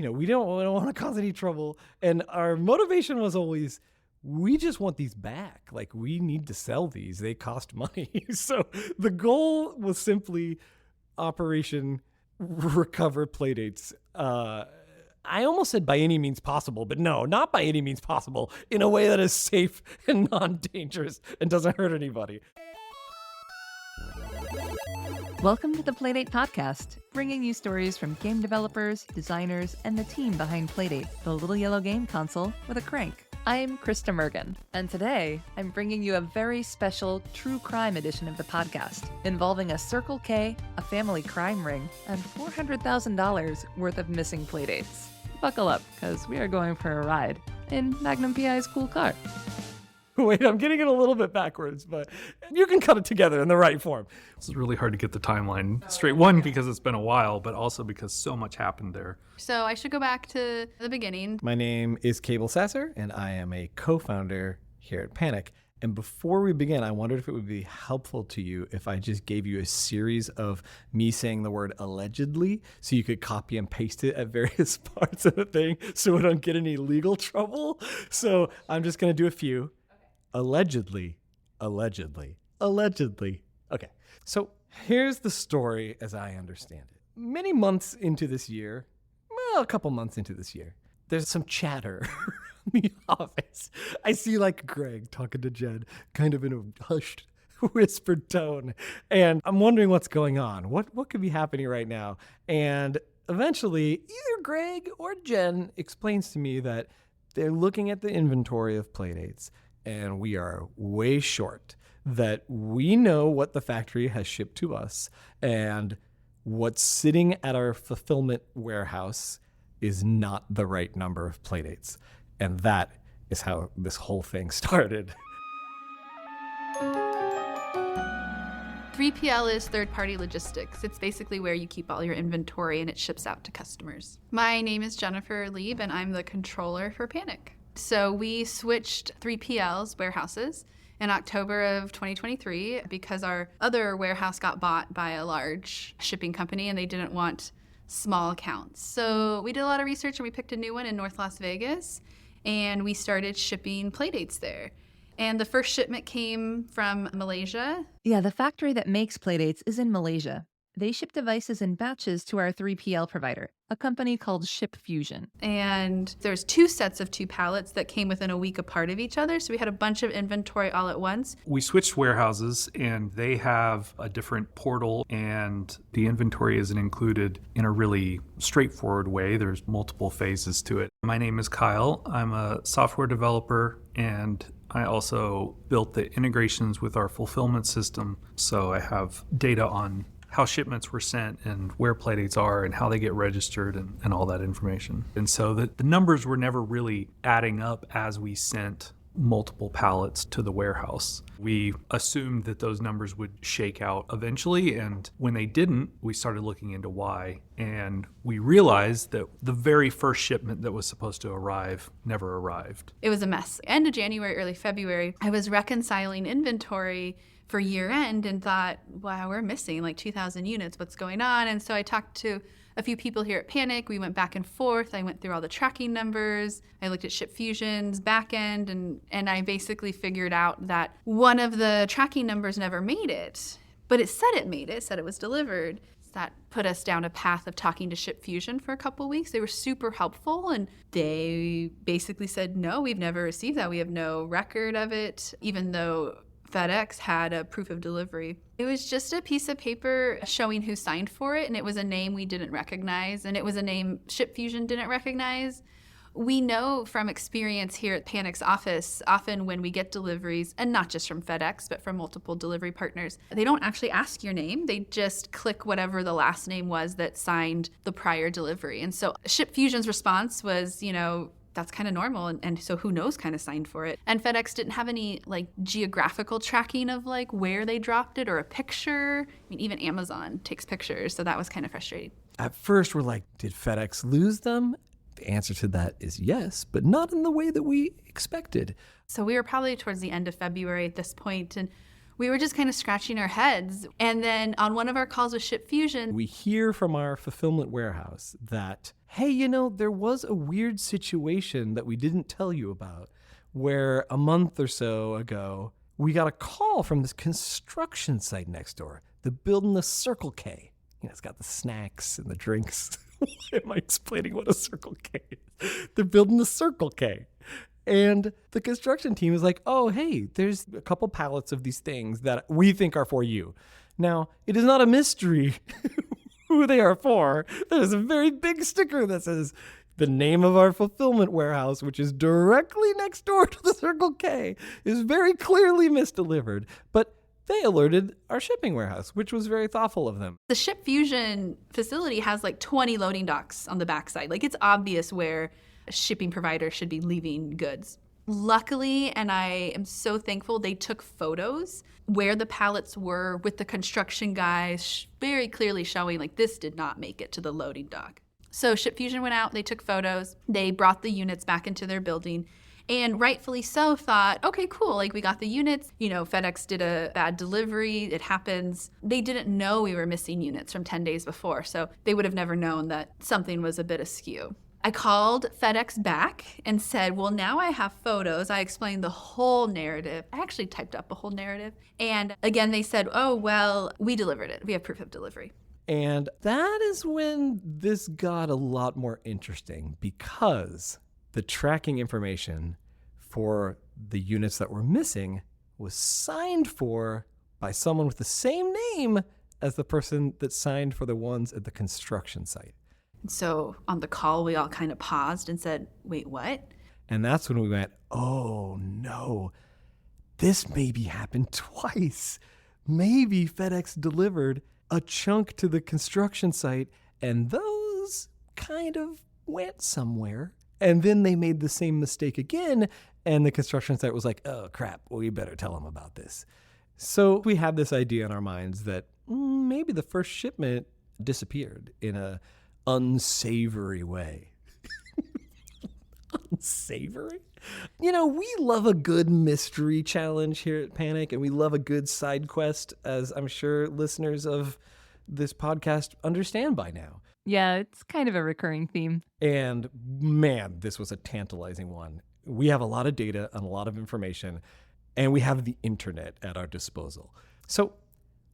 we don't want to cause any trouble. And our motivation was always, we just want these back. Like, we need to sell these. They cost money. So the goal was simply Operation Recover Playdates. I almost said by any means possible, but no, not by any means possible, in a way that is safe and non-dangerous and doesn't hurt anybody. Welcome to the Playdate podcast, bringing you stories from game developers, designers, and the team behind Playdate, the little yellow game console with a crank. I'm Krista Mergen, and today I'm bringing you a very special true crime edition of the podcast, involving a Circle K, a family crime ring, and $400,000 worth of missing Playdates. Buckle up, because we are going for a ride in Magnum P.I.'s cool car. Wait, I'm getting it a little bit backwards, but you can cut it together in the right form. It's really hard to get the timeline straight. One, because it's been a while, but also because so much happened there. So I should go back to the beginning. My name is Cable Sasser, and I am a co-founder here at Panic. And before we begin, I wondered if it would be helpful to you if I just gave you a series of me saying the word allegedly so you could copy and paste it at various parts of the thing so we don't get any legal trouble. So I'm just going to do a few. Allegedly. Okay. So here's the story as I understand it. Many months into this year, a couple months into this year, there's some chatter in the office. I see like Greg talking to Jen, kind of in a hushed, whispered tone. And I'm wondering what's going on. What could be happening right now? And eventually, either Greg or Jen explains to me that they're looking at the inventory of Playdates, and we are way short, that we know what the factory has shipped to us, and what's sitting at our fulfillment warehouse is not the right number of Playdates. And that is how this whole thing started. 3PL is third-party logistics. It's basically where you keep all your inventory and it ships out to customers. My name is Jennifer Lieb, and I'm the controller for Panic. So we switched 3PL's warehouses in October of 2023 because our other warehouse got bought by a large shipping company and they didn't want small accounts. So we did a lot of research and we picked a new one in North Las Vegas, and we started shipping Playdates there. And the first shipment came from Malaysia. Yeah, the factory that makes Playdates is in Malaysia. They ship devices in batches to our 3PL provider, a company called Ship Fusion. And there's two sets of 2 pallets that came within a week apart of each other. So we had a bunch of inventory all at once. We switched warehouses, and they have a different portal, and the inventory isn't included in a really straightforward way. There's multiple phases to it. My name is Kyle. I'm a software developer, and I also built the integrations with our fulfillment system. So I have data on how shipments were sent and where Playdates are and how they get registered and all that information. And so the numbers were never really adding up as we sent multiple pallets to the warehouse. We assumed that those numbers would shake out eventually, and when they didn't, we started looking into why. And we realized that the very first shipment that was supposed to arrive never arrived. It was a mess. End of January, early February, I was reconciling inventory for year end and thought, wow, we're missing like 2,000 units. What's going on? And so I talked to a few people here at Panic. We went back and forth. I went through all the tracking numbers. I looked at Ship Fusion's back end, and I basically figured out that one of the tracking numbers never made it, but it said it made it, it said it was delivered. That put us down a path of talking to Ship Fusion for a couple of weeks. They were super helpful, and they basically said, no, we've never received that. We have no record of it, even though FedEx had a proof of delivery. It was just a piece of paper showing who signed for it, and it was a name we didn't recognize, and it was a name Ship Fusion didn't recognize. We know from experience here at Panic's office, often when we get deliveries, and not just from FedEx, but from multiple delivery partners, they don't actually ask your name. They just click whatever the last name was that signed the prior delivery. And so Ship Fusion's response was, that's kind of normal, and so who knows kind of signed for it. And FedEx didn't have any like geographical tracking of like where they dropped it or a picture. I mean, even Amazon takes pictures, so that was kind of frustrating. At first, we're like, did FedEx lose them? The answer to that is yes, but not in the way that we expected. So we were probably towards the end of February at this point, and we were just kind of scratching our heads. And then on one of our calls with Ship Fusion, We hear from our fulfillment warehouse that, hey, there was a weird situation that we didn't tell you about, where a month or so ago, we got a call from this construction site next door. They're building the Circle K. It's got the snacks and the drinks. Why am I explaining what a Circle K is? They're building the Circle K. And the construction team is like, oh, hey, there's a couple pallets of these things that we think are for you. Now, it is not a mystery who they are for. There's a very big sticker that says the name of our fulfillment warehouse, which is directly next door to the Circle K, is very clearly misdelivered. But they alerted our shipping warehouse, which was very thoughtful of them. the Ship Fusion facility has like 20 loading docks on the backside. Like, it's obvious where a shipping provider should be leaving goods. Luckily, and I am so thankful, they took photos where the pallets were with the construction guys very clearly showing like this did not make it to the loading dock. So Ship Fusion went out, they took photos, they brought the units back into their building, and rightfully so thought, okay, cool, like we got the units. FedEx did a bad delivery, it happens. They didn't know we were missing units from 10 days before, so they would have never known that something was a bit askew. I called FedEx back and said, well, now I have photos. I explained the whole narrative. I actually typed up a whole narrative. And again, they said, oh, well, we delivered it. We have proof of delivery. And that is when this got a lot more interesting, because the tracking information for the units that were missing was signed for by someone with the same name as the person that signed for the ones at the construction site. So on the call, we all kind of paused and said, wait, what? And that's when we went, oh no, this maybe happened twice. Maybe FedEx delivered a chunk to the construction site and those kind of went somewhere. And then they made the same mistake again. And the construction site was like, oh crap, we better tell them about this. So we had this idea in our minds that maybe the first shipment disappeared in a unsavory way. Unsavory? We love a good mystery challenge here at Panic, and we love a good side quest, as I'm sure listeners of this podcast understand by now. Yeah, it's kind of a recurring theme. And man, this was a tantalizing one. We have a lot of data and a lot of information, and we have the internet at our disposal. So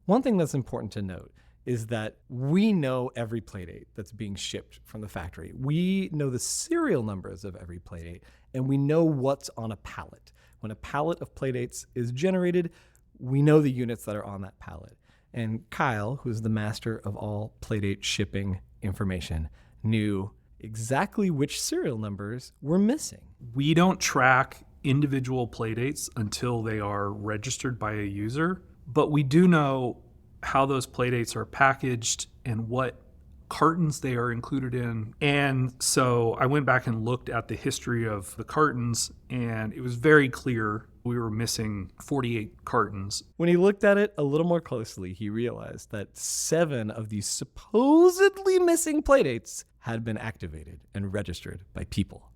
one thing that's important to note is that we know every Playdate that's being shipped from the factory. We know the serial numbers of every Playdate, and we know what's on a pallet. When a pallet of Playdates is generated, we know the units that are on that pallet. And Kyle, who's the master of all Playdate shipping information, knew exactly which serial numbers were missing. We don't track individual Playdates until they are registered by a user, but we do know how those Playdates are packaged and what cartons they are included in. And so I went back and looked at the history of the cartons, and it was very clear we were missing 48 cartons. When he looked at it a little more closely, he realized that 7 of these supposedly missing Playdates had been activated and registered by people.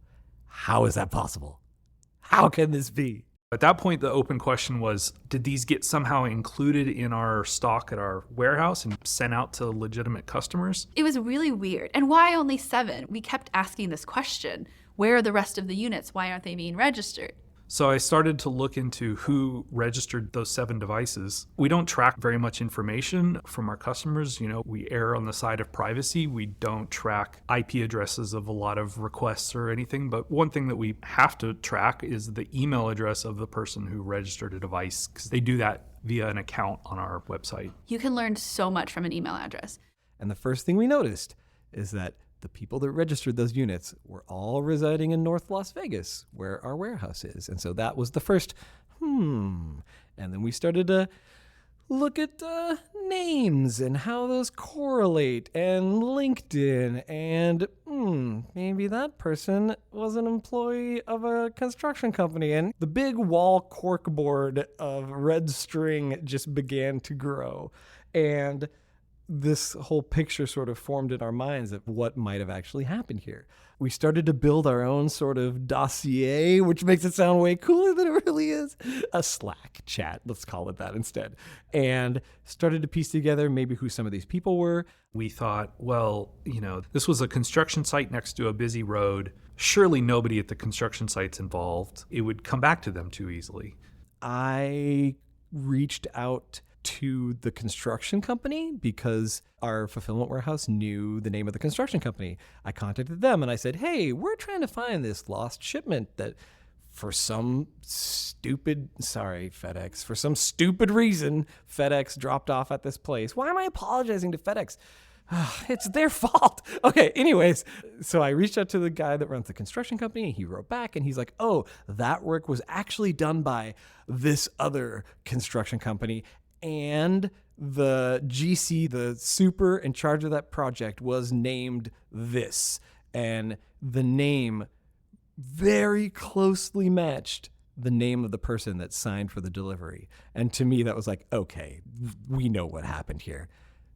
How is that possible? How can this be? At that point, the open question was, did these get somehow included in our stock at our warehouse and sent out to legitimate customers? It was really weird. And why only 7? We kept asking this question. Where are the rest of the units? Why aren't they being registered? So I started to look into who registered those 7 devices. We don't track very much information from our customers. We err on the side of privacy. We don't track IP addresses of a lot of requests or anything. But one thing that we have to track is the email address of the person who registered a device, because they do that via an account on our website. You can learn so much from an email address. And the first thing we noticed is that the people that registered those units were all residing in North Las Vegas, where our warehouse is. And so that was the first, And then we started to look at names and how those correlate, and LinkedIn, and maybe that person was an employee of a construction company. And the big wall corkboard of red string just began to grow. And this whole picture sort of formed in our minds of what might have actually happened here. We started to build our own sort of dossier, which makes it sound way cooler than it really is. A Slack chat, let's call it that instead. And started to piece together maybe who some of these people were. We thought, well, this was a construction site next to a busy road. Surely nobody at the construction site's involved. It would come back to them too easily. I reached out to the construction company because our fulfillment warehouse knew the name of the construction company. I contacted them and I said, hey, we're trying to find this lost shipment that for some stupid reason, FedEx dropped off at this place. Why am I apologizing to FedEx? It's their fault. Okay, anyways, so I reached out to the guy that runs the construction company, and he wrote back, and he's like, oh, that work was actually done by this other construction company, and the GC, the super in charge of that project, was named this. And the name very closely matched the name of the person that signed for the delivery. And to me, that was like, okay, we know what happened here.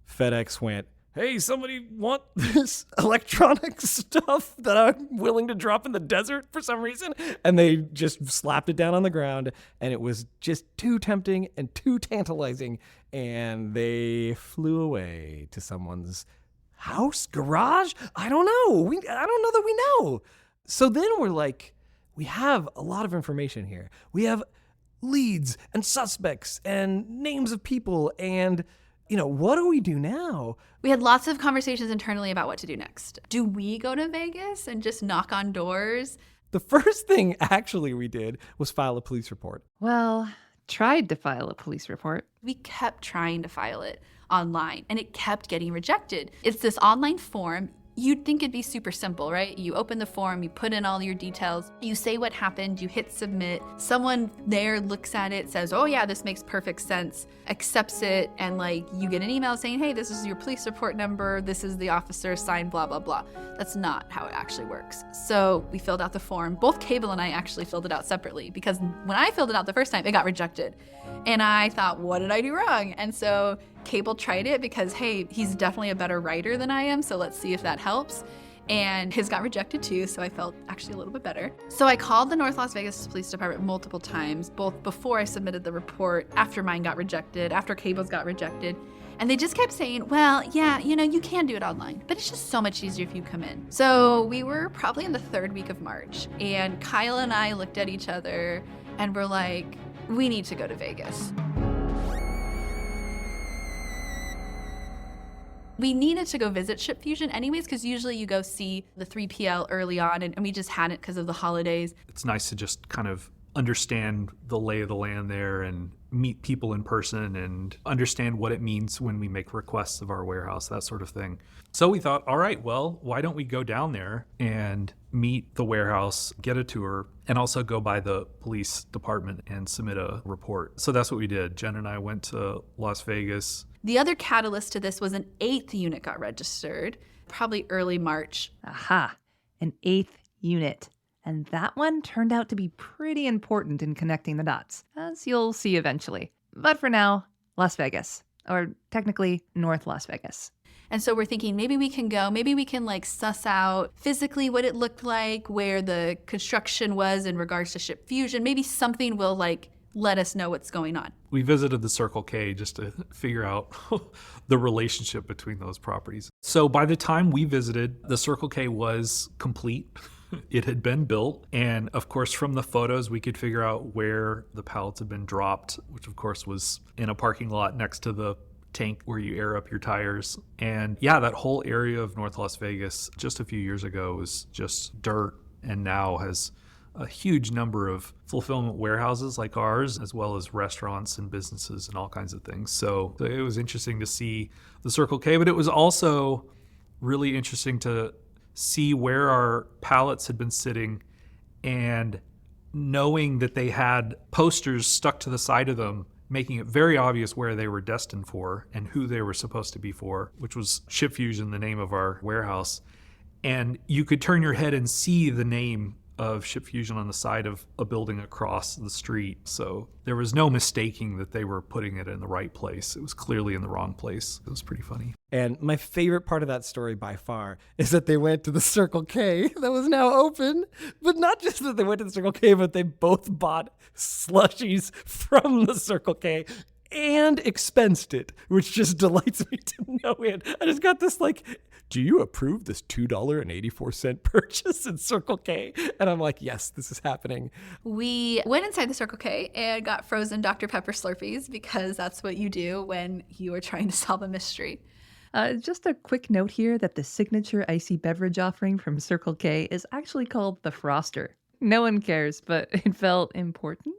FedEx went, hey, somebody want this electronic stuff that I'm willing to drop in the desert for some reason? And they just slapped it down on the ground, and it was just too tempting and too tantalizing, and they flew away to someone's house, garage? I don't know. I don't know that we know. So then we're like, we have a lot of information here. We have leads and suspects and names of people and what do we do now? We had lots of conversations internally about what to do next. Do we go to Vegas and just knock on doors? The first thing actually we did was file a police report. Well, tried to file a police report. We kept trying to file it online and it kept getting rejected. It's this online form. You'd think it'd be super simple, right? You open the form, you put in all your details, you say what happened, you hit submit. Someone there looks at it, says, oh yeah, this makes perfect sense, accepts it, and you get an email saying, hey, this is your police report number, this is the officer, signed, blah, blah, blah. That's not how it actually works. So we filled out the form. Both Cable and I actually filled it out separately because when I filled it out the first time, it got rejected. And I thought, what did I do wrong? And so Cable tried it because, hey, he's definitely a better writer than I am, so let's see if that helps. And his got rejected too, so I felt actually a little bit better. So I called the North Las Vegas Police Department multiple times, both before I submitted the report, after mine got rejected, after Cable's got rejected. And they just kept saying, well, yeah, you can do it online, but it's just so much easier if you come in. So we were probably in the third week of March, and Kyle and I looked at each other and were like, we need to go to Vegas. We needed to go visit Ship Fusion anyways, because usually you go see the 3PL early on, and we just hadn't because of the holidays. It's nice to just kind of understand the lay of the land there and meet people in person and understand what it means when we make requests of our warehouse, that sort of thing. So we thought, all right, well, why don't we go down there and meet the warehouse, get a tour, and also go by the police department and submit a report. So that's what we did. Jen and I went to Las Vegas. The other catalyst to this was an 8th unit got registered, probably early March. Aha, an 8th unit. And that one turned out to be pretty important in connecting the dots, as you'll see eventually. But for now, Las Vegas, or technically North Las Vegas. And so we're thinking maybe we can go, maybe we can suss out physically what it looked like, where the construction was in regards to Ship Fusion. Maybe something will let us know what's going on. We visited the Circle K just to figure out the relationship between those properties. So by the time we visited, the Circle K was complete. It had been built. And of course, from the photos, we could figure out where the pallets had been dropped, which of course was in a parking lot next to the tank where you air up your tires. And yeah, that whole area of North Las Vegas just a few years ago was just dirt, and now has a huge number of fulfillment warehouses like ours, as well as restaurants and businesses and all kinds of things. So it was interesting to see the Circle K, but it was also really interesting to see where our pallets had been sitting, and knowing that they had posters stuck to the side of them, making it very obvious where they were destined for and who they were supposed to be for, which was Ship Fusion, the name of our warehouse. And you could turn your head and see the name of Ship Fusion on the side of a building across the street. So there was no mistaking that they were putting it in the right place. It was clearly in the wrong place. It was pretty funny. And my favorite part of that story by far is that they went to the Circle K that was now open. But not just that they went to the Circle K, but they both bought slushies from the Circle K and expensed it, which just delights me to no end. I just got this like, do you approve this $2.84 purchase in Circle K? And I'm like, yes, this is happening. We went inside the Circle K and got frozen Dr. Pepper Slurpees because that's what you do when you are trying to solve a mystery. Just a quick note here that the signature icy beverage offering from Circle K is actually called the Froster. No one cares, but it felt important.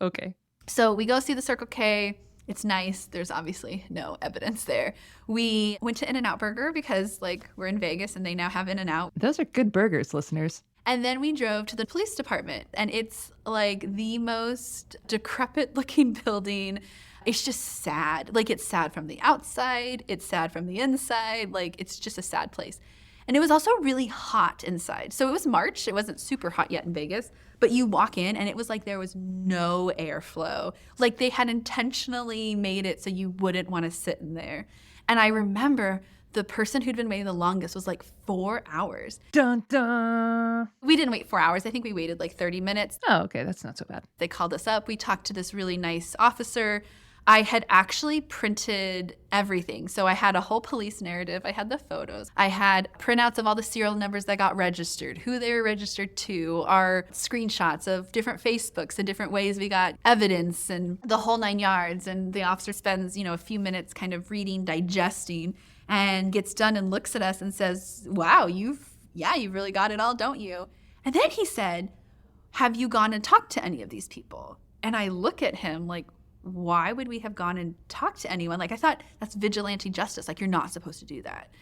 Okay. So we go see the Circle K. It's nice. There's obviously no evidence there. We went to In-N-Out Burger because, like, we're in Vegas and they now have In-N-Out. Those are good burgers, listeners. And then we drove to the police department, and it's like the most decrepit looking building. It's just sad. Like, it's sad from the outside. It's sad from the inside. Like, it's just a sad place. And it was also really hot inside. So it was March. It wasn't super hot yet in Vegas. But you walk in and it was like there was no airflow. Like they had intentionally made it so you wouldn't want to sit in there. And I remember the person who'd been waiting the longest was like 4 hours. Dun dun. We didn't wait 4 hours. I think we waited like 30 minutes. Oh, okay. That's not so bad. They called us up. We talked to this really nice officer. I had actually printed everything. So I had a whole police narrative. I had the photos. I had printouts of all the serial numbers that got registered, who they were registered to, our screenshots of different Facebooks and different ways we got evidence and the whole 9 yards. And the officer spends, a few minutes kind of reading, digesting, and gets done and looks at us and says, wow, you've really got it all, don't you? And then he said, have you gone and talked to any of these people? And I look at him like, why would we have gone and talked to anyone? Like, I thought that's vigilante justice. Like, you're not supposed to do that.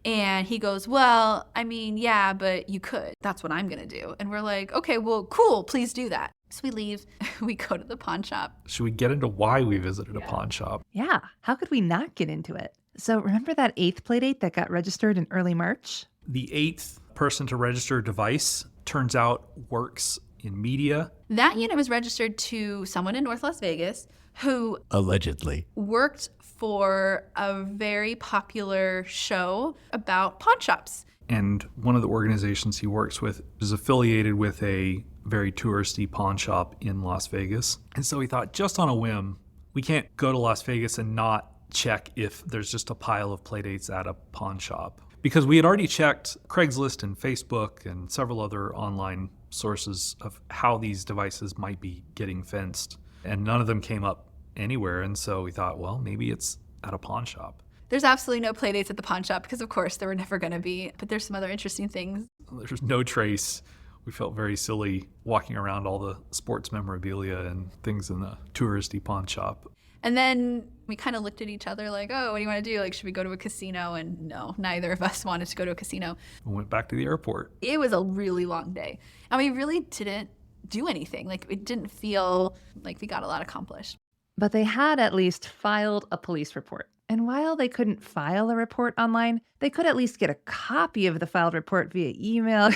And he goes, well, I mean, yeah, but you could. That's what I'm going to do. And we're like, okay, well, cool. Please do that. So we leave. We go to the pawn shop. Should we get into why we visited a pawn shop? Yeah. How could we not get into it? So remember that 8th Playdate that got registered in early March? The 8th person to register device turns out works in media. That unit was registered to someone in North Las Vegas who allegedly worked for a very popular show about pawn shops. And one of the organizations he works with is affiliated with a very touristy pawn shop in Las Vegas. And so he thought, just on a whim, we can't go to Las Vegas and not check if there's just a pile of Playdates at a pawn shop. Because we had already checked Craigslist and Facebook and several other online sources of how these devices might be getting fenced. And none of them came up anywhere. And so we thought, well, maybe it's at a pawn shop. There's absolutely no Playdates at the pawn shop because, of course, there were never going to be. But there's some other interesting things. There's no trace. We felt very silly walking around all the sports memorabilia and things in the touristy pawn shop. And then we kind of looked at each other like, oh, what do you want to do? Like, should we go to a casino? And no, neither of us wanted to go to a casino. We went back to the airport. It was a really long day. And we really didn't do anything. Like, it didn't feel like we got a lot accomplished. But they had at least filed a police report. And while they couldn't file a report online, they could at least get a copy of the filed report via email.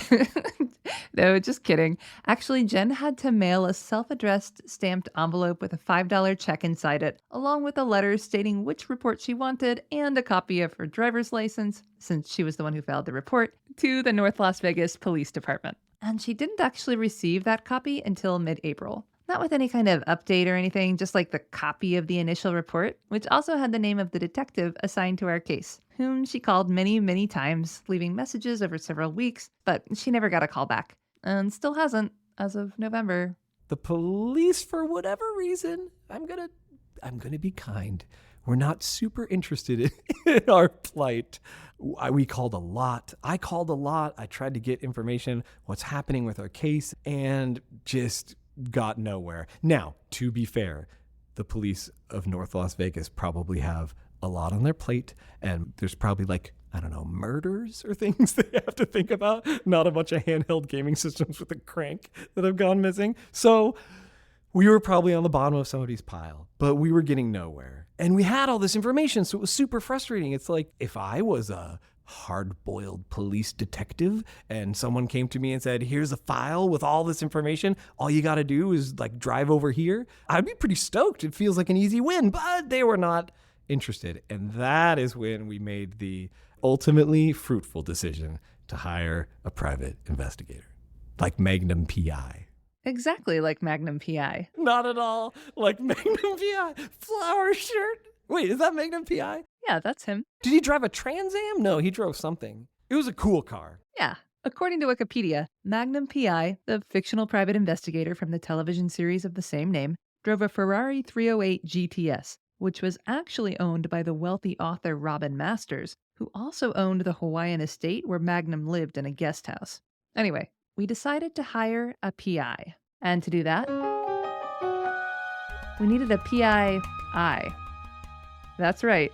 No, just kidding. Actually, Jen had to mail a self-addressed stamped envelope with a $5 check inside it, along with a letter stating which report she wanted and a copy of her driver's license, since she was the one who filed the report, to the North Las Vegas Police Department. And she didn't actually receive that copy until mid-April. Not with any kind of update or anything, just like the copy of the initial report, which also had the name of the detective assigned to our case, whom she called many, many times, leaving messages over several weeks, but she never got a call back. And still hasn't, as of November. The police, for whatever reason, I'm gonna be kind. We're not super interested in our plight. We called a lot. I called a lot. I tried to get information, what's happening with our case, and just got nowhere. Now, to be fair, the police of North Las Vegas probably have a lot on their plate, and there's probably murders or things they have to think about, not a bunch of handheld gaming systems with a crank that have gone missing. So we were probably on the bottom of somebody's pile, but we were getting nowhere. And we had all this information, so it was super frustrating. It's like, if I was a hard-boiled police detective and someone came to me and said, here's a file with all this information. All you got to do is like drive over here. I'd be pretty stoked. It feels like an easy win, but they were not interested. And that is when we made the ultimately fruitful decision to hire a private investigator, like Magnum P.I. Exactly like Magnum P.I. Not at all like Magnum P.I. Flower shirt. Wait, is that Magnum P.I.? Yeah, that's him. Did he drive a Trans Am? No, he drove something. It was a cool car. Yeah. According to Wikipedia, Magnum P.I., the fictional private investigator from the television series of the same name, drove a Ferrari 308 GTS, which was actually owned by the wealthy author Robin Masters, who also owned the Hawaiian estate where Magnum lived in a guest house. Anyway, we decided to hire a PI. And to do that, we needed a PI. That's right.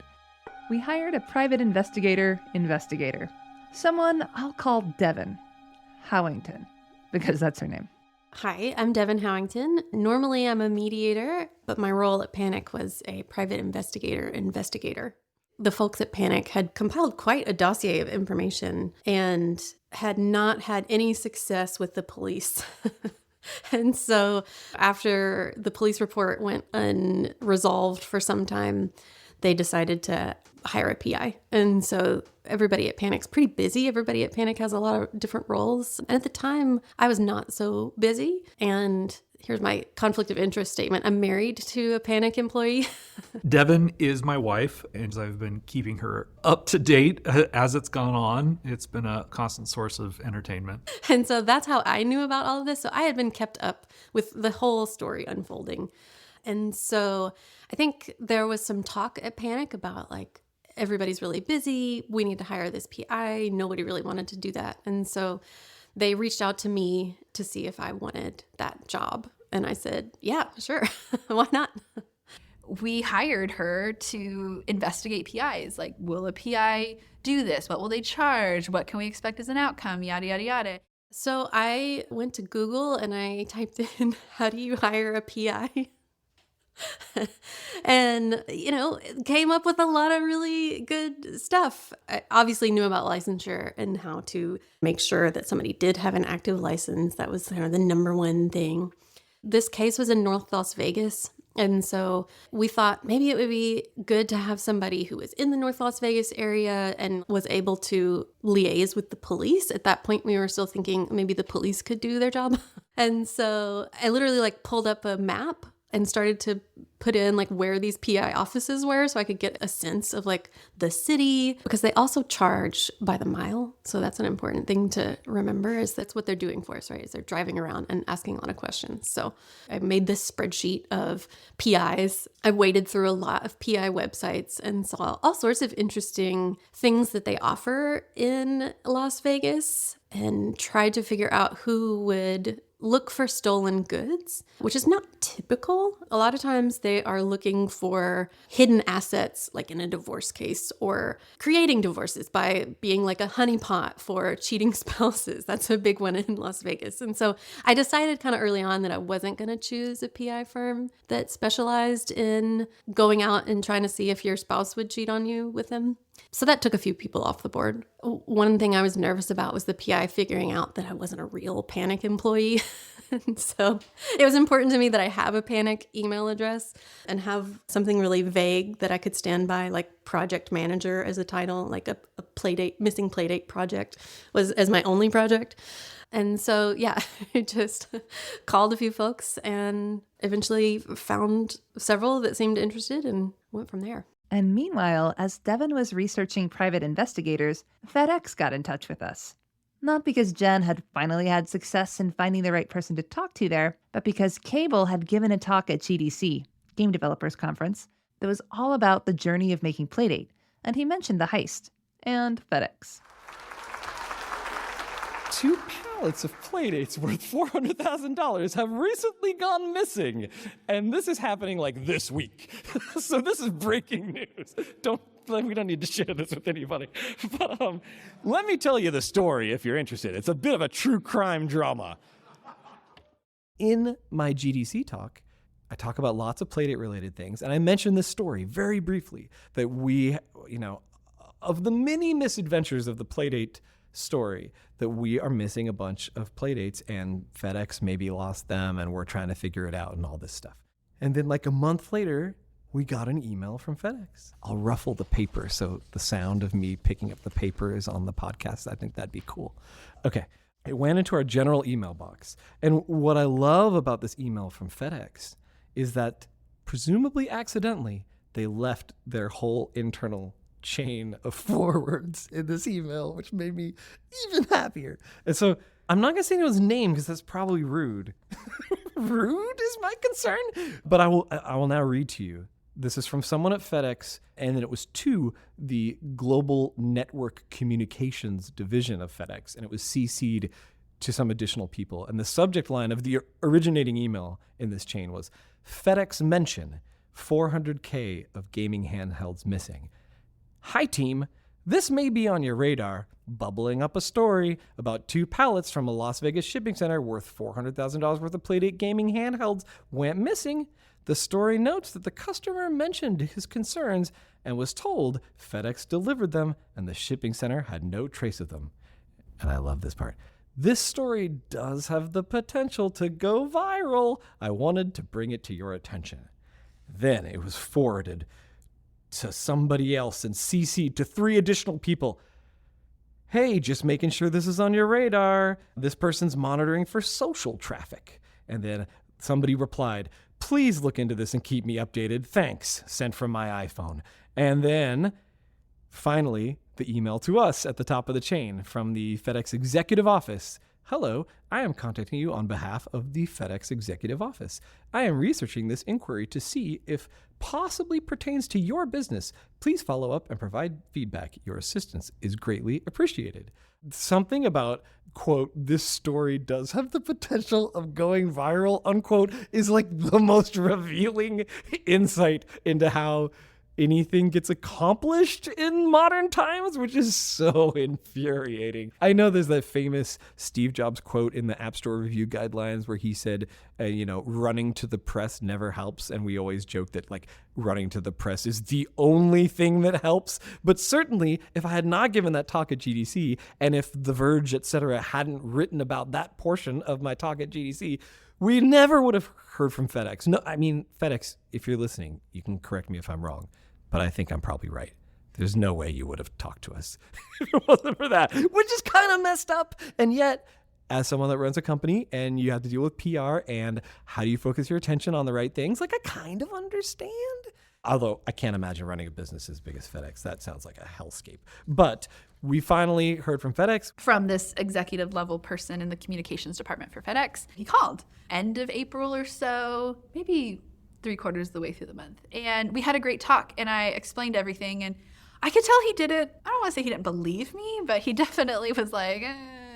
We hired a private investigator. Someone I'll call Devin Howington, because that's her name. Hi, I'm Devin Howington. Normally I'm a mediator, but my role at Panic was a private investigator. The folks at Panic had compiled quite a dossier of information and had not had any success with the police. And so after the police report went unresolved for some time, they decided to hire a PI. And so everybody at Panic's pretty busy. Everybody at Panic has a lot of different roles. And at the time, I was not so busy. And here's my conflict of interest statement. I'm married to a Panic employee. Devin is my wife, and I've been keeping her up to date as it's gone on. It's been a constant source of entertainment. And so that's how I knew about all of this. So I had been kept up with the whole story unfolding. And so I think there was some talk at Panic about like, everybody's really busy. We need to hire this PI. Nobody really wanted to do that. And so they reached out to me to see if I wanted that job. And I said, yeah, sure. Why not? We hired her to investigate PIs. Like, will a PI do this? What will they charge? What can we expect as an outcome? Yada, yada, yada. So I went to Google and I typed in, how do you hire a PI? And, came up with a lot of really good stuff. I obviously knew about licensure and how to make sure that somebody did have an active license. That was kind of the number one thing. This case was in North Las Vegas. And so we thought maybe it would be good to have somebody who was in the North Las Vegas area and was able to liaise with the police. At that point, we were still thinking maybe the police could do their job. And so I literally pulled up a map and started to put in where these PI offices were so I could get a sense of the city, because they also charge by the mile. So that's an important thing to remember, is that's what they're doing for us, right? Is they're driving around and asking a lot of questions. So I made this spreadsheet of PIs. I waded through a lot of PI websites and saw all sorts of interesting things that they offer in Las Vegas and tried to figure out who would look for stolen goods, which is not typical. A lot of times they are looking for hidden assets, like in a divorce case, or creating divorces by being like a honeypot for cheating spouses. That's a big one in Las Vegas. And so I decided kind of early on that I wasn't going to choose a PI firm that specialized in going out and trying to see if your spouse would cheat on you with them. So that took a few people off the board. One thing I was nervous about was the PI figuring out that I wasn't a real Panic employee. And so it was important to me that I have a Panic email address and have something really vague that I could stand by, like project manager as a title, like a Playdate, missing Playdate project was as my only project. And so, yeah, I just called a few folks and eventually found several that seemed interested and went from there. And meanwhile, as Devin was researching private investigators, FedEx got in touch with us. Not because Jen had finally had success in finding the right person to talk to there, but because Cable had given a talk at GDC, Game Developers Conference, that was all about the journey of making Playdate, and he mentioned the heist and FedEx. 2 pallets of Playdates worth $400,000 have recently gone missing. And this is happening this week. So this is breaking news. We don't need to share this with anybody. But let me tell you the story if you're interested. It's a bit of a true crime drama. In my GDC talk, I talk about lots of Playdate related things. And I mentioned this story very briefly, that we, of the many misadventures of the Playdate story, that we are missing a bunch of Playdates and FedEx maybe lost them and we're trying to figure it out and all this stuff. And then like a month later, we got an email from FedEx. I'll ruffle the paper so the sound of me picking up the paper is on the podcast. I think that'd be cool. Okay. It went into our general email box. And what I love about this email from FedEx is that presumably accidentally, they left their whole internal chain of forwards in this email, which made me even happier. And so I'm not going to say anyone's name because that's probably rude. Rude is my concern. But I will now read to you. This is from someone at FedEx, and then it was to the Global Network Communications division of FedEx, and it was CC'd to some additional people. And the subject line of the originating email in this chain was, FedEx mention 400K of gaming handhelds missing. Hi, team. This may be on your radar, bubbling up a story about 2 pallets from a Las Vegas shipping center worth $400,000 worth of Playdate gaming handhelds went missing. The story notes that the customer mentioned his concerns and was told FedEx delivered them and the shipping center had no trace of them. And I love this part. This story does have the potential to go viral. I wanted to bring it to your attention. Then it was forwarded to somebody else and CC'd to 3 additional people. Hey, just making sure this is on your radar. This person's monitoring for social traffic. And then somebody replied, please look into this and keep me updated. Thanks. Sent from my iPhone. And then finally, the email to us at the top of the chain from the FedEx executive office. Hello, I am contacting you on behalf of the FedEx executive office. I am researching this inquiry to see if possibly pertains to your business. Please follow up and provide feedback. Your assistance is greatly appreciated. Something about, quote, this story does have the potential of going viral, unquote, is like the most revealing insight into how anything gets accomplished in modern times, which is so infuriating. I know there's that famous Steve Jobs quote in the App Store review guidelines where he said, running to the press never helps. And we always joke that like running to the press is the only thing that helps. But certainly if I had not given that talk at GDC and if The Verge, etc., hadn't written about that portion of my talk at GDC, we never would have heard from FedEx. No, I mean, FedEx, if you're listening, you can correct me if I'm wrong. But I think I'm probably right. There's no way you would have talked to us if it wasn't for that, which is kind of messed up. And yet, as someone that runs a company and you have to deal with PR and how do you focus your attention on the right things, like I kind of understand. Although I can't imagine running a business as big as FedEx. That sounds like a hellscape. But we finally heard from FedEx. From this executive level person in the communications department for FedEx. He called end of April or so, maybe 3/4 of the way through the month. And we had a great talk and I explained everything and I could tell he didn't, I don't want to say he didn't believe me, but he definitely was like,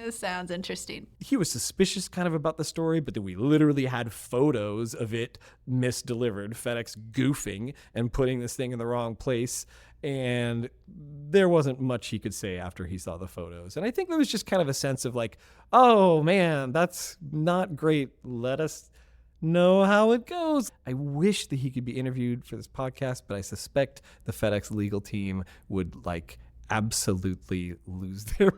this sounds interesting. He was suspicious kind of about the story, but then we literally had photos of it misdelivered, FedEx goofing and putting this thing in the wrong place. And there wasn't much he could say after he saw the photos. And I think there was just kind of a sense of like, oh man, that's not great. Let us know how it goes. I wish that he could be interviewed for this podcast, but I suspect the FedEx legal team would like absolutely lose their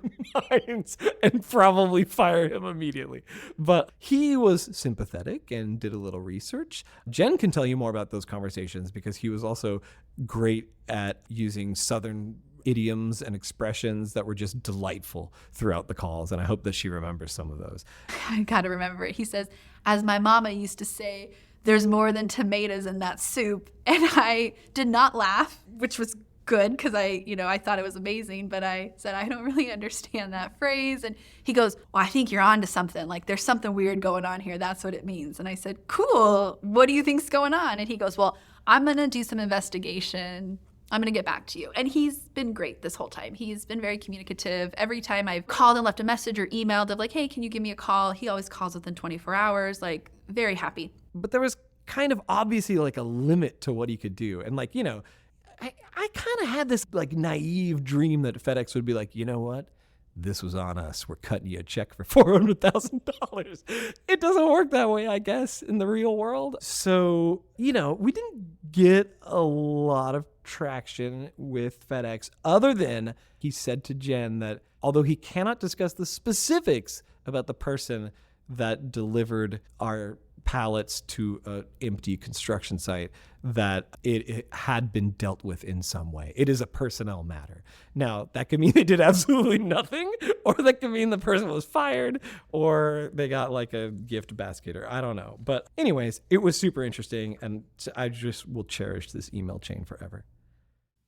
minds and probably fire him immediately. But he was sympathetic and did a little research. Jen can tell you more about those conversations because he was also great at using Southern idioms and expressions that were just delightful throughout the calls. And I hope that she remembers some of those. I gotta remember it. He says, as my mama used to say, there's more than tomatoes in that soup. And I did not laugh, which was good because I thought it was amazing, but I said, I don't really understand that phrase. And he goes, well, I think you're on to something. Like there's something weird going on here. That's what it means. And I said, cool. What do you think's going on? And he goes, well, I'm going to do some investigation. I'm going to get back to you. And he's been great this whole time. He's been very communicative. Every time I've called and left a message or emailed of like, hey, can you give me a call? He always calls within 24 hours, like very happy. But there was kind of obviously like a limit to what he could do. And like, I kind of had this like naive dream that FedEx would be like, you know what? This was on us. We're cutting you a check for $400,000. It doesn't work that way, I guess, in the real world. So, we didn't get a lot of traction with FedEx, other than he said to Jen that although he cannot discuss the specifics about the person that delivered our pallets to an empty construction site, that it had been dealt with in some way. It is a personnel matter. Now, that could mean they did absolutely nothing, or that could mean the person was fired, or they got like a gift basket, or I don't know. But anyways, it was super interesting, and I just will cherish this email chain forever.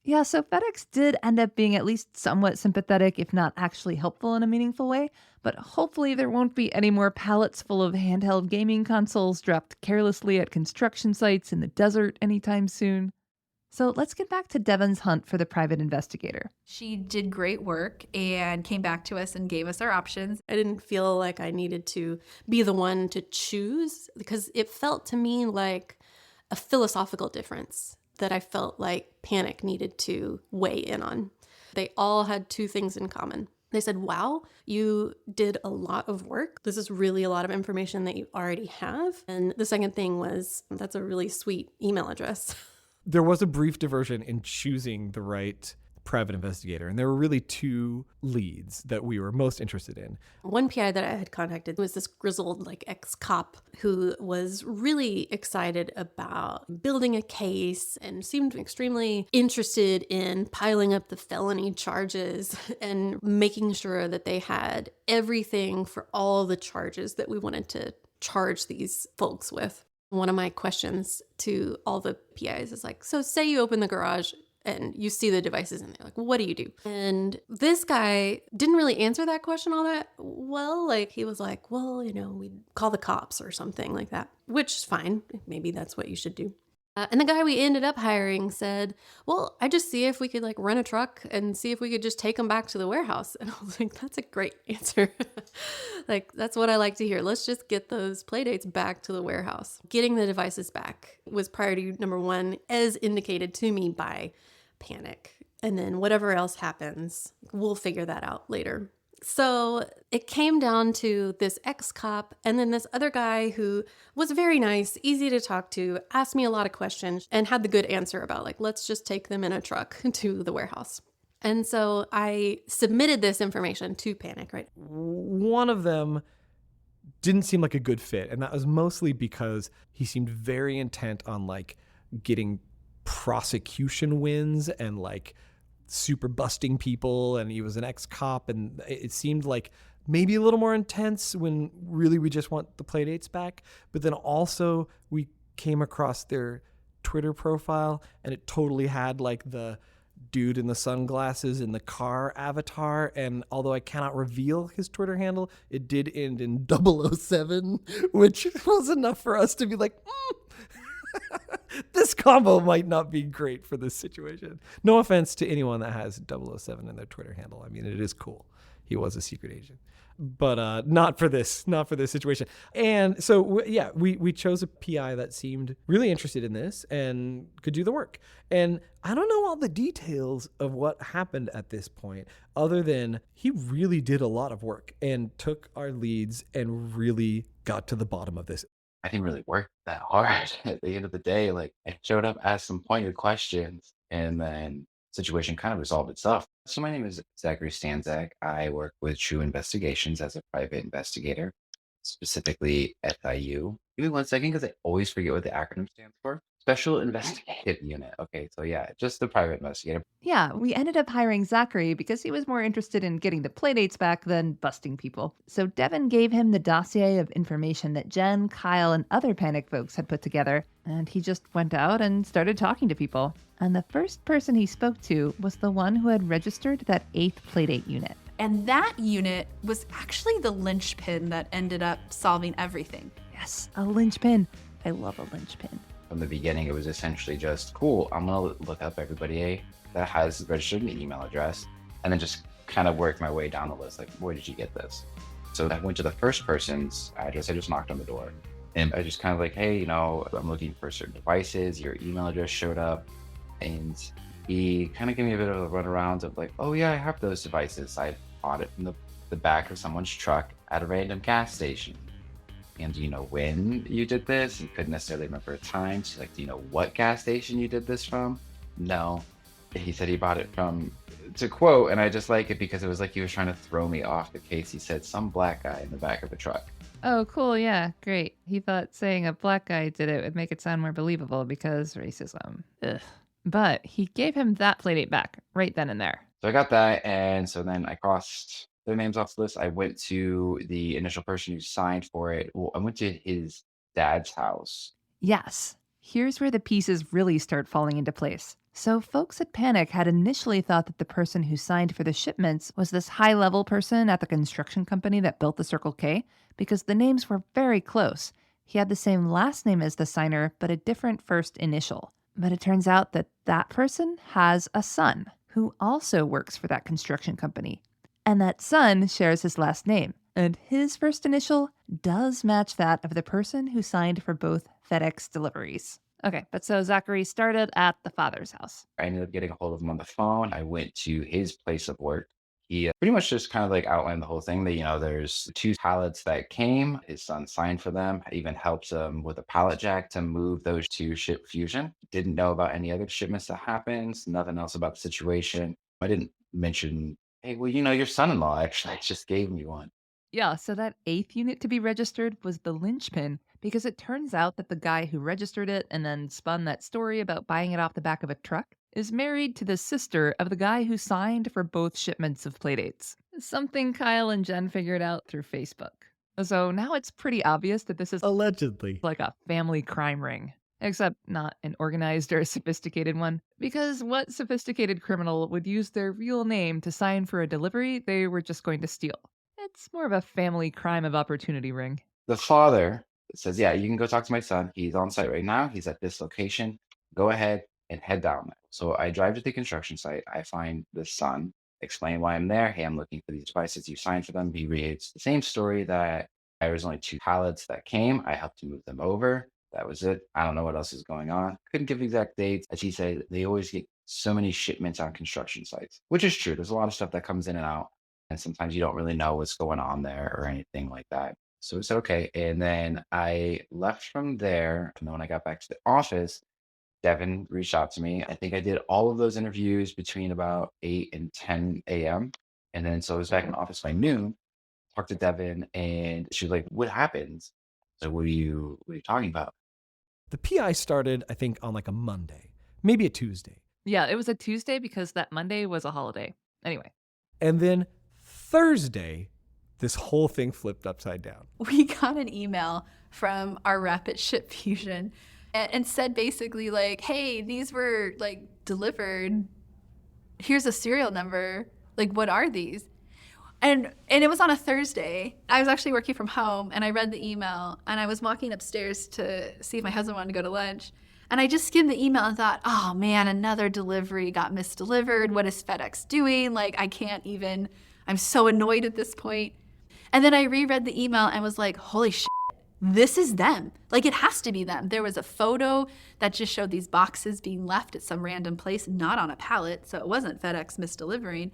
Yeah, so FedEx did end up being at least somewhat sympathetic, if not actually helpful in a meaningful way. But hopefully there won't be any more pallets full of handheld gaming consoles dropped carelessly at construction sites in the desert anytime soon. So let's get back to Devon's hunt for the private investigator. She did great work and came back to us and gave us our options. I didn't feel like I needed to be the one to choose, because it felt to me like a philosophical difference that I felt like Panic needed to weigh in on. They all had two things in common. They said, wow, you did a lot of work. This is really a lot of information that you already have. And the second thing was, that's a really sweet email address. There was a brief diversion in choosing the right private investigator, and there were really two leads that we were most interested in. One PI that I had contacted was this grizzled ex-cop who was really excited about building a case and seemed extremely interested in piling up the felony charges and making sure that they had everything for all the charges that we wanted to charge these folks with. One of my questions to all the PIs is like, so say you open the garage and you see the devices in there, like, what do you do? And this guy didn't really answer that question all that well. He was like, well, we'd call the cops or something like that, which is fine. Maybe that's what you should do. And the guy we ended up hiring said, well, I just see if we could rent a truck and see if we could just take them back to the warehouse. And I was like, that's a great answer. That's what I like to hear. Let's just get those Playdates back to the warehouse. Getting the devices back was priority number one, as indicated to me by Panic. And then whatever else happens, we'll figure that out later. So it came down to this ex-cop and then this other guy who was very nice, easy to talk to, asked me a lot of questions, and had the good answer about let's just take them in a truck to the warehouse. And so I submitted this information to Panic, right? One of them didn't seem like a good fit, and that was mostly because he seemed very intent on getting prosecution wins and super busting people, and he was an ex-cop, and it seemed like maybe a little more intense when really we just want the Playdates back. But then also we came across their Twitter profile, and it totally had the dude in the sunglasses in the car avatar, and although I cannot reveal his Twitter handle, it did end in 007, which was enough for us to be like, this combo might not be great for this situation. No offense to anyone that has 007 in their Twitter handle. I mean, it is cool. He was a secret agent. But not for this situation. And so, we chose a PI that seemed really interested in this and could do the work. And I don't know all the details of what happened at this point, other than he really did a lot of work and took our leads and really got to the bottom of this. I didn't really work that hard at the end of the day. I showed up, asked some pointed questions, and then situation kind of resolved itself. So my name is Zachary Stanzak. I work with True Investigations as a private investigator, specifically SIU. Give me 1 second because I always forget what the acronym stands for. Special Investigative Unit. Okay, so just the private investigator. Yeah, we ended up hiring Zachary because he was more interested in getting the Playdates back than busting people. So Devon gave him the dossier of information that Jen, Kyle, and other Panic folks had put together, and he just went out and started talking to people. And the first person he spoke to was the one who had registered that 8th Playdate unit. And that unit was actually the linchpin that ended up solving everything. Yes, a linchpin. I love a linchpin. From the beginning, it was essentially just, cool, I'm going to look up everybody that has registered an email address, and then just kind of work my way down the list. Where did you get this? So I went to the first person's address. I just knocked on the door. And I just kind of hey, I'm looking for certain devices. Your email address showed up. And he kind of gave me a bit of a runaround of oh yeah, I have those devices. I bought it from the back of someone's truck at a random gas station. And do you know when you did this? And couldn't necessarily remember a time. So do you know what gas station you did this from? No. He said he bought it from, to quote, and I just like it because it was like he was trying to throw me off the case. He said, some black guy in the back of a truck. Oh, cool. Yeah, great. He thought saying a black guy did it would make it sound more believable because racism. Ugh. But he gave him that Playdate back right then and there. So I got that, and so then I crossed their names off the list. I went to the initial person who signed for it. Well, I went to his dad's house. Yes. Here's where the pieces really start falling into place. So folks at Panic had initially thought that the person who signed for the shipments was this high-level person at the construction company that built the Circle K, because the names were very close. He had the same last name as the signer, but a different first initial. But it turns out that that person has a son who also works for that construction company. And that son shares his last name, and his first initial does match that of the person who signed for both FedEx deliveries. Okay, but so Zachary started at the father's house. I ended up getting a hold of him on the phone. I went to his place of work. He pretty much just kind of like outlined the whole thing that, there's 2 pallets that came. His son signed for them. I even helped him with a pallet jack to move those to ship Fusion. Didn't know about any other shipments that happened. Nothing else about the situation. I didn't mention, hey, well, your son-in-law actually just gave me one. Yeah, so that 8th unit to be registered was the linchpin, because it turns out that the guy who registered it and then spun that story about buying it off the back of a truck is married to the sister of the guy who signed for both shipments of Playdates. Something Kyle and Jen figured out through Facebook. So now it's pretty obvious that this is Allegedly. like a family crime ring. Except not an organized or sophisticated one. Because what sophisticated criminal would use their real name to sign for a delivery they were just going to steal? It's more of a family crime of opportunity ring. The father says, yeah, you can go talk to my son. He's on site right now. He's at this location. Go ahead and head down there. So I drive to the construction site. I find the son, explain why I'm there. Hey, I'm looking for these devices. You signed for them. He reads the same story that there was only 2 pallets that came. I helped to move them over. That was it. I don't know what else is going on. Couldn't give exact dates. As he said, they always get so many shipments on construction sites, which is true. There's a lot of stuff that comes in and out. And sometimes you don't really know what's going on there or anything like that. So it's okay. And then I left from there. And then when I got back to the office, Devin reached out to me. I think I did all of those interviews between about 8 and 10 a.m. And then so I was back in the office by noon, talked to Devin, and she was like, what happened? So what are you talking about? The PI started, I think, on like a Monday, maybe a Tuesday. Yeah, it was a Tuesday because that Monday was a holiday. Anyway. And then Thursday, this whole thing flipped upside down. We got an email from our rep at Ship Fusion and said basically like, hey, these were like delivered. Here's a serial number. Like, what are these? And it was on a Thursday. I was actually working from home and I read the email and I was walking upstairs to see if my husband wanted to go to lunch. And I just skimmed the email and thought, oh man, another delivery got misdelivered. What is FedEx doing? Like, I can't even, I'm so annoyed at this point. And then I reread the email and was like, holy shit, this is them. Like, it has to be them. There was a photo that just showed these boxes being left at some random place, not on a pallet. So it wasn't FedEx misdelivering.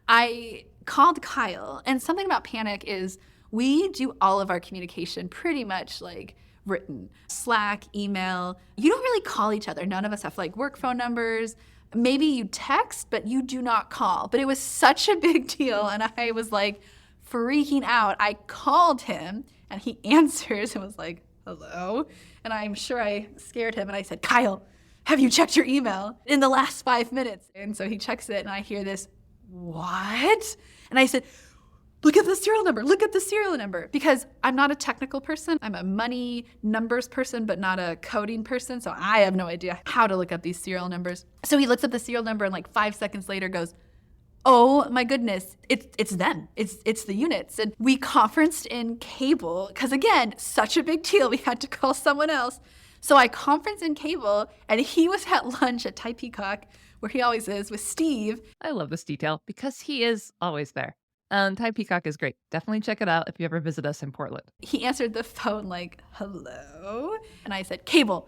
I called Kyle, and something about Panic is we do all of our communication pretty much like written. Slack, email. You don't really call each other. None of us have like work phone numbers. Maybe you text, but you do not call. But it was such a big deal, and I was like freaking out. I called him, and he answers and was like, hello? And I'm sure I scared him, and I said, Kyle, have you checked your email in the last 5 minutes? And so he checks it, and I hear this, what? And I said, look at the serial number, look at the serial number. Because I'm not a technical person. I'm a money numbers person, but not a coding person. So I have no idea how to look up these serial numbers. So he looks up the serial number and like 5 seconds later goes, oh my goodness, it's them. It's the units. And we conferenced in Cable, because again, such a big deal. We had to call someone else. So I conferenced in Cable, and he was at lunch at Thai Peacock, where he always is, with Steve. I love this detail because he is always there. And Thai Peacock is great. Definitely check it out if you ever visit us in Portland. He answered the phone like, hello? And I said, Cable,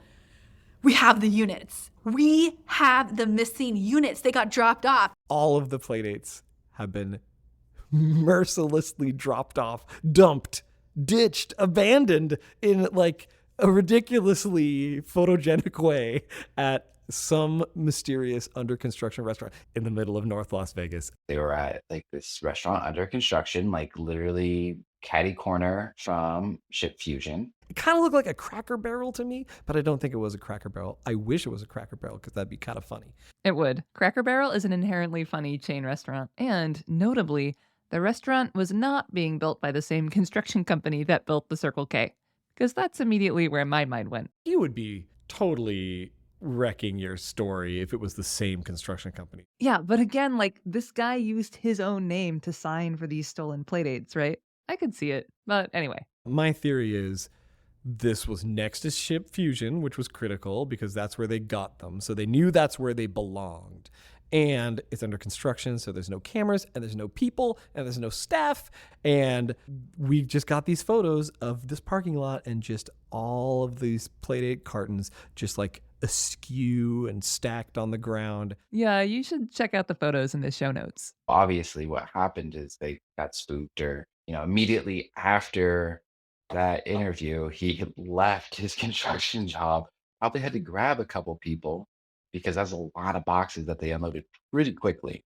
we have the units. We have the missing units. They got dropped off. All of the Playdates have been mercilessly dropped off, dumped, ditched, abandoned in like a ridiculously photogenic way at some mysterious under construction restaurant in the middle of North Las Vegas. They were at like this restaurant under construction, like literally catty corner from Ship Fusion. It kind of looked like a Cracker Barrel to me, but I don't think it was a Cracker Barrel. I wish it was a Cracker Barrel because that'd be kind of funny. It would. Cracker Barrel is an inherently funny chain restaurant, and notably, the restaurant was not being built by the same construction company that built the Circle K, because that's immediately where my mind went. You would be totally wrecking your story if it was the same construction company. Yeah, but again, like, this guy used his own name to sign for these stolen playdates, right? I could see it, but anyway. My theory is this was next to Ship Fusion, which was critical because that's where they got them. So they knew that's where they belonged. And it's under construction, so there's no cameras, and there's no people, and there's no staff. And we just got these photos of this parking lot and just all of these Playdate cartons just like askew and stacked on the ground. Yeah, you should check out the photos in the show notes. Obviously, what happened is they got spooked, or, immediately after that interview, he had left his construction job, probably had to grab a couple people because that's a lot of boxes that they unloaded pretty quickly.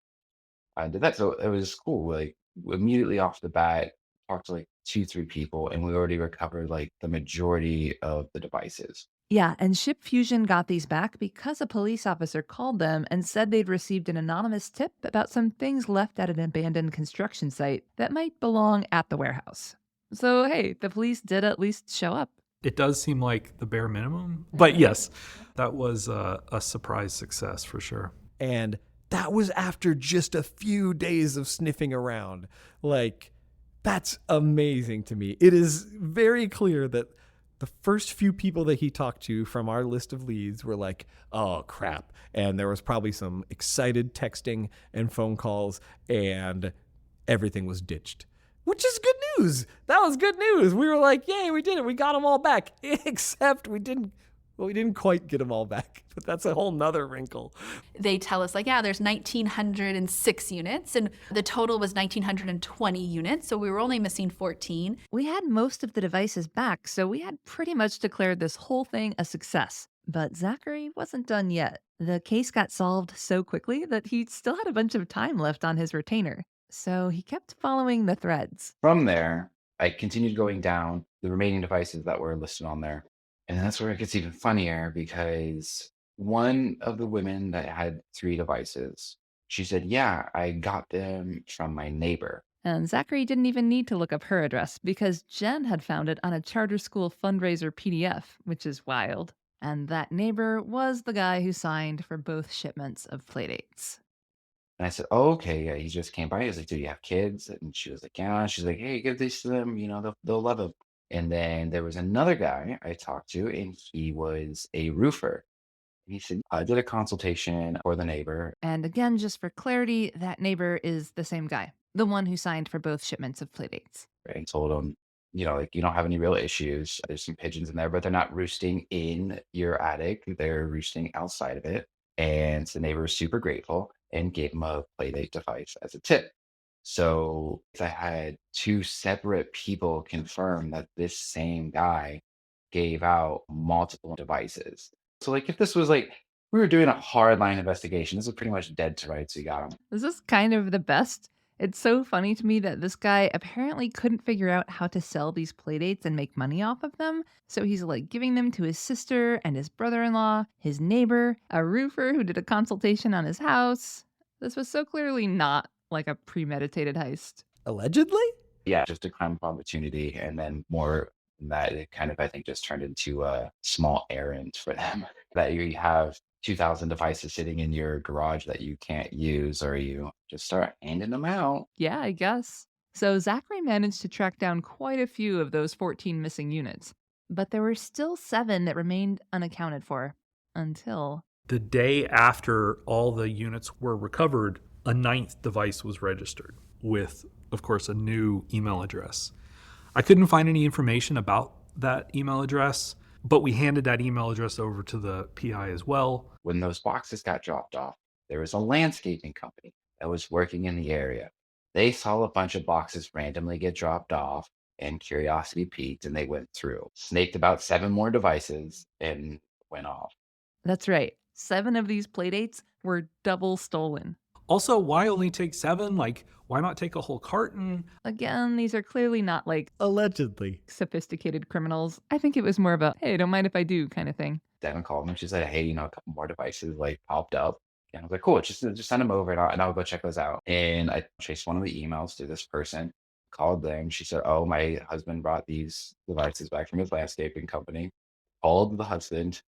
I did that. So it was cool. Like immediately off the bat, talked to like 2, 3 people, and we already recovered like the majority of the devices. Yeah, and Ship Fusion got these back because a police officer called them and said they'd received an anonymous tip about some things left at an abandoned construction site that might belong at the warehouse. So, hey, the police did at least show up. It does seem like the bare minimum. But yes, that was a surprise success for sure. And that was after just a few days of sniffing around. Like, that's amazing to me. It is very clear that the first few people that he talked to from our list of leads were like, oh, crap. And there was probably some excited texting and phone calls, and everything was ditched. Which is good news. That was good news. We were like, yay, we did it. We got them all back. Except we didn't quite get them all back. But that's a whole nother wrinkle. They tell us, like, yeah, there's 1,906 units, and the total was 1,920 units, so we were only missing 14. We had most of the devices back, so we had pretty much declared this whole thing a success. But Zachary wasn't done yet. The case got solved so quickly that he still had a bunch of time left on his retainer. So he kept following the threads. From there, I continued going down the remaining devices that were listed on there. And that's where it gets even funnier, because one of the women that had 3 devices, she said, yeah, I got them from my neighbor. And Zachary didn't even need to look up her address because Jen had found it on a charter school fundraiser PDF, which is wild. And that neighbor was the guy who signed for both shipments of Playdates. And I said, oh, okay, yeah, he just came by. He was like, do you have kids? And she was like, yeah. She's like, hey, give these to them. They'll love them. And then there was another guy I talked to, and he was a roofer. He said, I did a consultation for the neighbor. And again, just for clarity, that neighbor is the same guy, the one who signed for both shipments of Playdates. I told him, like, you don't have any real issues. There's some pigeons in there, but they're not roosting in your attic. They're roosting outside of it. And the neighbor was super grateful and gave him a Playdate device as a tip. So I had 2 separate people confirm that this same guy gave out multiple devices. So like if this was like, we were doing a hardline investigation, this was pretty much dead to rights. We got him. This is kind of the best. It's so funny to me that this guy apparently couldn't figure out how to sell these Playdates and make money off of them. So he's like giving them to his sister and his brother-in-law, his neighbor, a roofer who did a consultation on his house. This was so clearly not like a premeditated heist. Allegedly? Yeah, just a crime of opportunity. And then more than that, it kind of, I think, just turned into a small errand for them. That you have 2,000 devices sitting in your garage that you can't use, or you just start handing them out. Yeah, I guess. So Zachary managed to track down quite a few of those 14 missing units. But there were still 7 that remained unaccounted for until... The day after all the units were recovered, a 9th device was registered with, of course, a new email address. I couldn't find any information about that email address, but we handed that email address over to the PI as well. When those boxes got dropped off, there was a landscaping company that was working in the area. They saw a bunch of boxes randomly get dropped off, and curiosity piqued, and they went through, snaked about 7 more devices, and went off. That's right. 7 of these playdates were double stolen. Also, why only take 7? Like, why not take a whole carton? Again, these are clearly not like Allegedly. sophisticated criminals. I think it was more of a, hey, don't mind if I do kind of thing. Devin called me. She said, "Hey, a couple more devices like popped up." And I was like, "Cool, just send them over, and I'll go check those out." And I traced one of the emails to this person, called them. She said, "Oh, my husband brought these devices back from his landscaping company." Called the husband.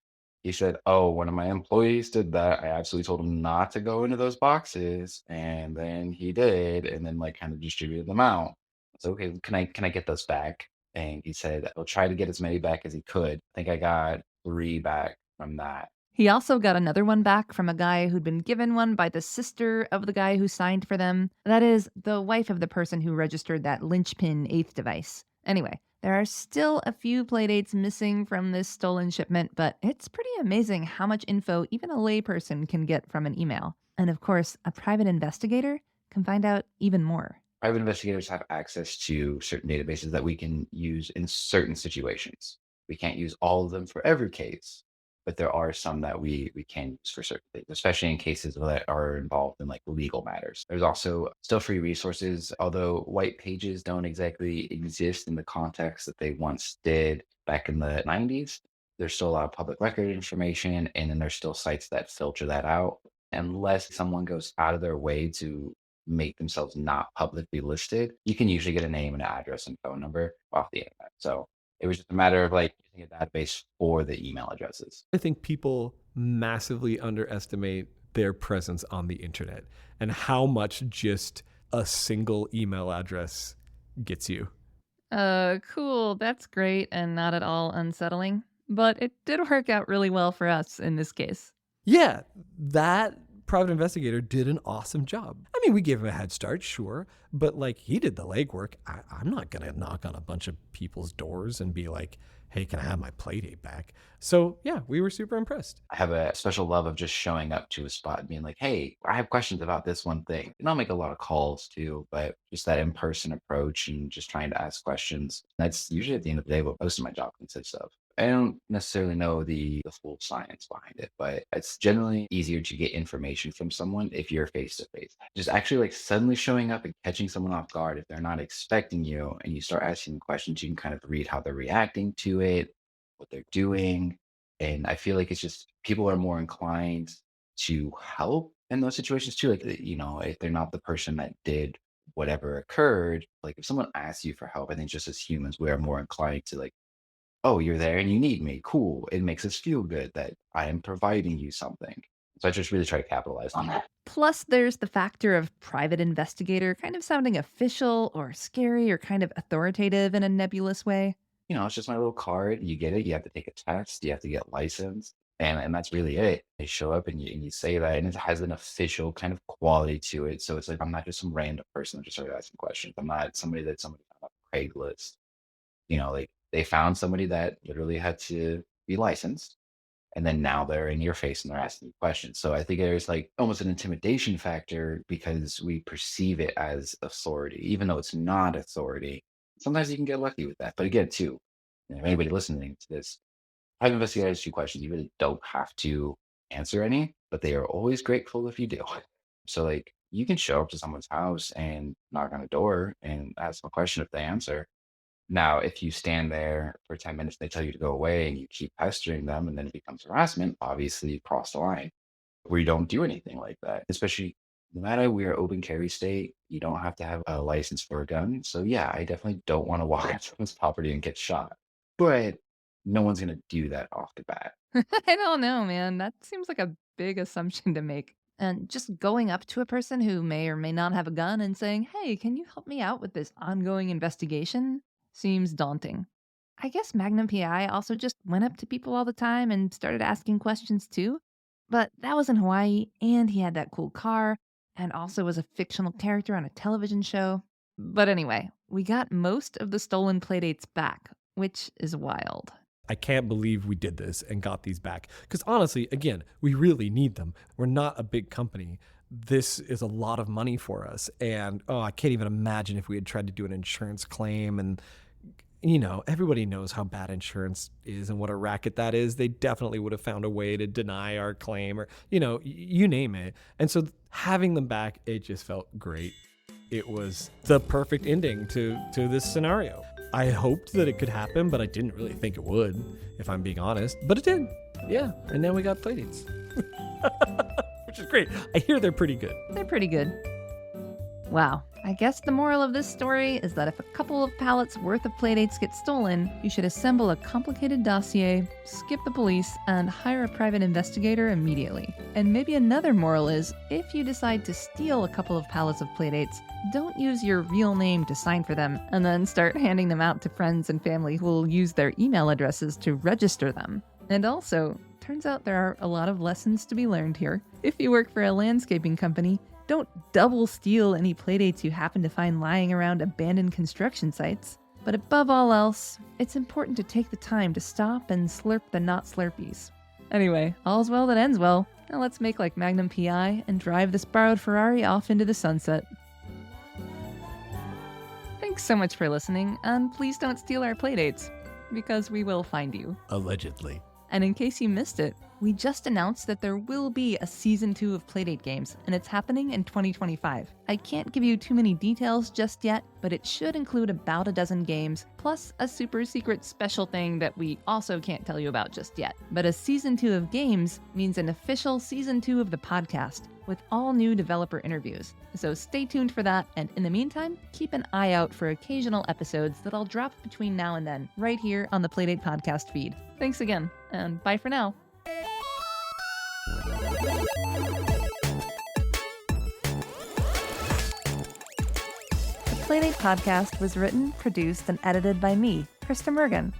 He said, "Oh, one of my employees did that. I absolutely told him not to go into those boxes, and then he did, and then like kind of distributed them out." So okay, can I get those back? And he said, "He'll try to get as many back as he could." I think I got 3 back from that. He also got another one back from a guy who'd been given one by the sister of the guy who signed for them. That is, the wife of the person who registered that linchpin 8th device. Anyway, there are still a few playdates missing from this stolen shipment, but it's pretty amazing how much info even a layperson can get from an email. And of course, a private investigator can find out even more. Private investigators have access to certain databases that we can use in certain situations. We can't use all of them for every case, but there are some that we can use for certain things, especially in cases that are involved in like legal matters. There's also still free resources, although white pages don't exactly exist in the context that they once did back in the 90s. There's still a lot of public record information, and then there's still sites that filter that out. Unless someone goes out of their way to make themselves not publicly listed, you can usually get a name and an address and phone number off the internet. So it was just a matter of like using a database for the email addresses. I think people massively underestimate their presence on the internet and how much just a single email address gets you. Cool. That's great and not at all unsettling. But it did work out really well for us in this case. Yeah, that private investigator did an awesome job. I mean, we gave him a head start, sure, but like he did the legwork. I'm not going to knock on a bunch of people's doors and be like, hey, can I have my Playdate back? So yeah, we were super impressed. I have a special love of just showing up to a spot and being like, hey, I have questions about this one thing. And I'll make a lot of calls too, but just that in-person approach and just trying to ask questions. That's usually at the end of the day what most of my job consists of. I don't necessarily know the full science behind it, but it's generally easier to get information from someone if you're face to face. Just actually like suddenly showing up and catching someone off guard if they're not expecting you and you start asking questions, you can kind of read how they're reacting to it, what they're doing. And I feel like it's just people are more inclined to help in those situations too. Like, if they're not the person that did whatever occurred, like if someone asks you for help, I think just as humans, we are more inclined to like, oh, you're there and you need me. Cool. It makes us feel good that I am providing you something. So I just really try to capitalize on that. Plus, there's the factor of private investigator kind of sounding official or scary or kind of authoritative in a nebulous way. It's just my little card. You get it. You have to take a test. You have to get licensed. And that's really it. They show up and you say that, and it has an official kind of quality to it. So it's like, I'm not just some random person that just started asking questions. I'm not somebody found on Craigslist. Like they found somebody that literally had to be licensed. And then now they're in your face and they're asking you questions. So I think there's like almost an intimidation factor because we perceive it as authority, even though it's not authority. Sometimes you can get lucky with that. But again, too, if anybody listening to this, private investigators ask you questions. You really don't have to answer any, but they are always grateful if you do. So like you can show up to someone's house and knock on a door and ask them a question if they answer. Now, if you stand there for 10 minutes, they tell you to go away and you keep pestering them and then it becomes harassment, obviously you cross the line. We don't do anything like that, especially no matter we are open carry state, you don't have to have a license for a gun. So yeah, I definitely don't want to walk on someone's property and get shot, but no one's going to do that off the bat. I don't know, man. That seems like a big assumption to make. And just going up to a person who may or may not have a gun and saying, hey, can you help me out with this ongoing investigation? Seems daunting. I guess Magnum P.I. also just went up to people all the time and started asking questions too. But that was in Hawaii, and he had that cool car, and also was a fictional character on a television show. But anyway, we got most of the stolen playdates back, which is wild. I can't believe we did this and got these back. Because honestly, again, we really need them. We're not a big company. This is a lot of money for us. And I can't even imagine if we had tried to do an insurance claim. And everybody knows how bad insurance is and what a racket that is. They definitely would have found a way to deny our claim or, you name it. And so having them back, it just felt great. It was the perfect ending to this scenario. I hoped that it could happen, but I didn't really think it would, if I'm being honest. But it did. Yeah. And now we got Playdates. Which is great. I hear they're pretty good. They're pretty good. Wow. I guess the moral of this story is that if a couple of pallets worth of Playdates get stolen, you should assemble a complicated dossier, skip the police, and hire a private investigator immediately. And maybe another moral is, if you decide to steal a couple of pallets of Playdates, don't use your real name to sign for them, and then start handing them out to friends and family who will use their email addresses to register them. And also, turns out there are a lot of lessons to be learned here. If you work for a landscaping company, don't double steal any Playdates you happen to find lying around abandoned construction sites. But above all else, it's important to take the time to stop and slurp the not slurpees. Anyway, all's well that ends well. Now let's make like Magnum P.I. and drive this borrowed Ferrari off into the sunset. Thanks so much for listening, and please don't steal our Playdates, because we will find you. Allegedly. And in case you missed it, we just announced that there will be a Season 2 of Playdate games, and it's happening in 2025. I can't give you too many details just yet, but it should include about a dozen games, plus a super secret special thing that we also can't tell you about just yet. But a Season 2 of games means an official Season 2 of the podcast, with all new developer interviews. So stay tuned for that, and in the meantime, keep an eye out for occasional episodes that I'll drop between now and then, right here on the Playdate podcast feed. Thanks again, and bye for now. The Playdate podcast was written, produced, and edited by me, Krista Mergen.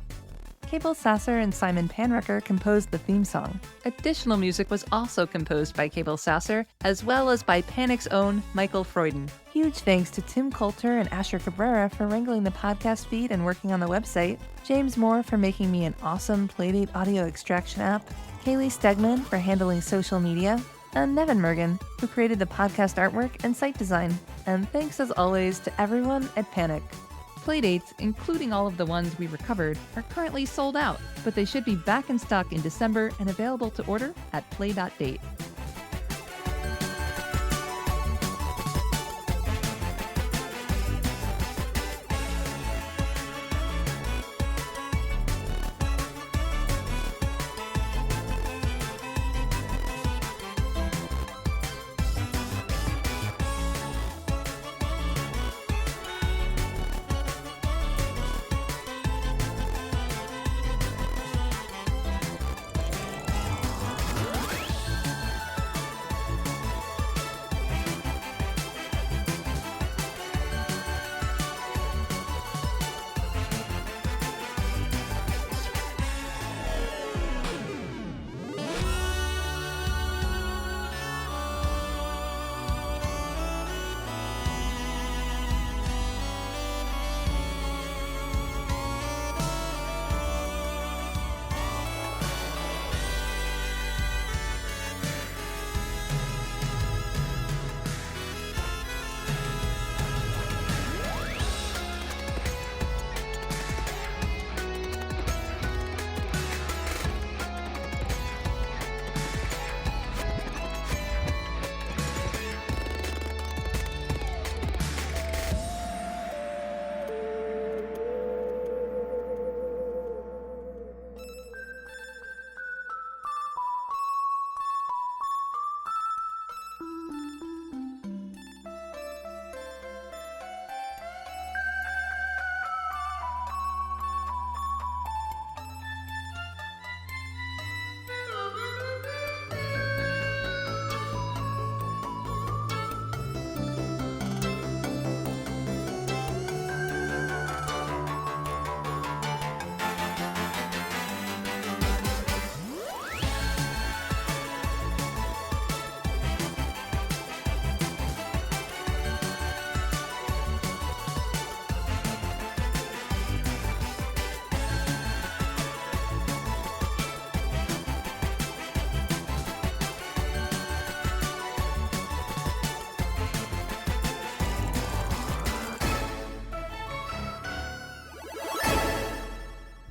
Cable Sasser and Simon Panrucker composed the theme song. Additional music was also composed by Cable Sasser, as well as by Panic's own Michael Freuden. Huge thanks to Tim Coulter and Asher Cabrera for wrangling the podcast feed and working on the website, James Moore for making me an awesome Playdate audio extraction app, Kaylee Stegman for handling social media, and Nevin Mergen, who created the podcast artwork and site design. And thanks as always to everyone at Panic. Playdates, including all of the ones we recovered, are currently sold out, but they should be back in stock in December and available to order at play.date.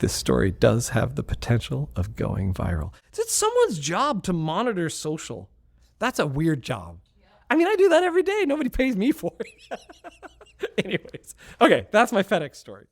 This story does have the potential of going viral. It's someone's job to monitor social. That's a weird job. I mean, I do that every day. Nobody pays me for it. Anyways, okay, that's my FedEx story.